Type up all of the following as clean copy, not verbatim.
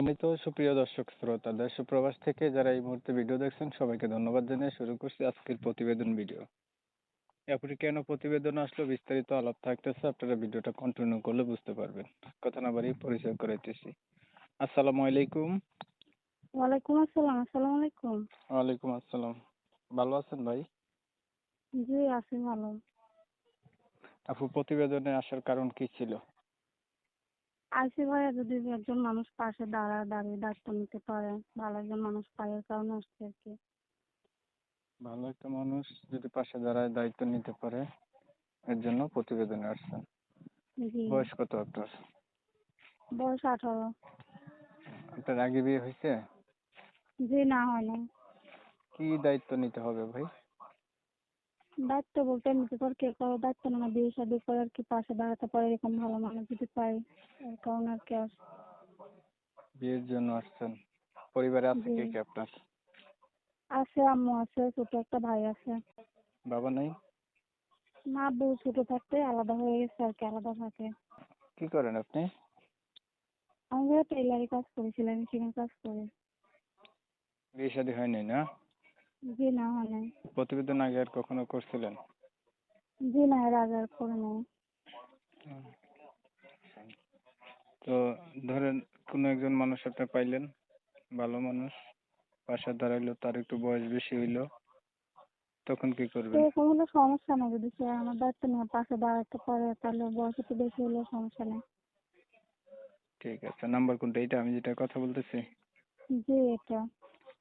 সম্মানিত সুপ্রিয় দর্শক শ্রোতা দেশ ও প্রবাস থেকে যারা এই মুহূর্তে ভিডিও দেখছেন সবাইকে ধন্যবাদ জানিয়ে শুরু করছি আজকের প্রতিবেদন ভিডিও। এরপরে কেন প্রতিবেদন আসলো বিস্তারিত আলাপ থাকতেছে, আপনারা ভিডিওটা কন্টিনিউ করলে বুঝতে পারবেন। কথা না বাড়িয়ে পরিচয় করাইতেছি। আসসালামু আলাইকুম। ওয়ালাইকুম আসসালাম। আসসালামু আলাইকুম। ওয়ালাইকুম আসসালাম। ভালো আছেন ভাই? জি, আছি ভালো। আপু, প্রতিবেদনে আসার কারণ কি ছিল? আইসি ভাইয়া যদি একজন মানুষ পাশে দাঁড়িয়ে দায়িত্ব নিতে পারে, ভালো একজন মানুষ পায়, এর কারণে আসছে আর কি। ভালো একটা মানুষ যদি পাশে দাঁড়ায় দায়িত্ব নিতে পারে, এর জন্য প্রতিবেদনে আসছেন। জি, বয়স কত আপনার? বয়স 18। আপনার আগে বিয়ে হয়েছে? জি, না হয় নাই। কি দায়িত্ব নিতে হবে ভাই? দায়িত্ব বলতে নিতে পারে, কে কারো দায়িত্ব না, বিয়ে শাদী করে আর কি পাশে দাঁড়াতে পারে এরকম ভালো মানুষ যদি পাই, এর কারণে আর কি বিয়ের জন্য আসছেন। পরিবারে আছে জি, কে কে আপনার? আছে আম্মু আছে, ছোট একটা ভাই আছে। বাবা নাই? মা বউ ছোট থাকতে আলাদা হয়ে গেছে আর কি, আলাদা থাকে। কি করেন আপনি? আমি টেইলারি কাজ করেছিলাম, মেশিনের কাজ করি। বিয়ে শাদী হয়নি না? জি, না হয় নাই। প্রতিবেদন আগে আর কখনো করছিলেন? জি না, এর আগে আর করে নাই। হুম। তো ধরেন কোনো একজন মানুষ আপনি পাইলেন, ভালো মানুষ, পাশে দাঁড়াইলো, তার একটু বয়স বেশি হইলো, তখন কি করবেন? সেরকম হলে সমস্যা নেই, যদি সে আমার দায়িত্ব নিয়ে পাশে দাঁড়াতে পারে তাহলে বয়স একটু বেশি হলেও সমস্যা নেই। ঠিক আছে, নাম্বার কোনটা? এইটা আমি যেটা কথা বলতেছি? জি, এটা।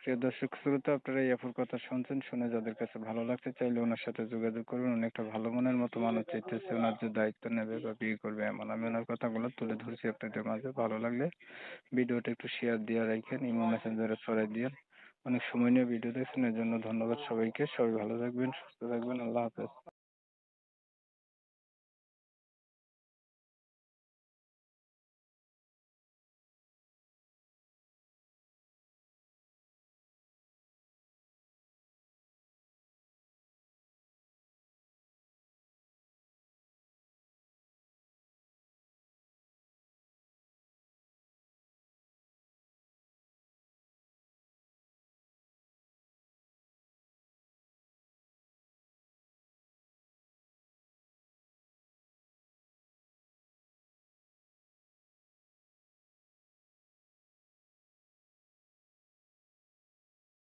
প্রিয় দর্শক শ্রোতা, আপনারা এই আপুর কথা শুনছেন, শুনে যাদের কাছে ভালো লাগছে চাইলে ওনার সাথে যোগাযোগ করবেন। উনি একটা ভালো মনের মতো মানুষ চাইতেছে, ওনার যে দায়িত্ব নেবে বা বিয়ে করবে এমন। আমি ওনার কথাগুলো তুলে ধরছি আপনাদের মাঝে। ভালো লাগলে ভিডিওটা একটু শেয়ার দিয়ে রাখেন, ইমো মেসেঞ্জারে ছড়াই দিয়েন। অনেক সময় নিয়ে ভিডিও দেখছেন, এর জন্য ধন্যবাদ সবাইকে। সবাই ভালো থাকবেন, সুস্থ থাকবেন। আল্লাহ হাফেজ।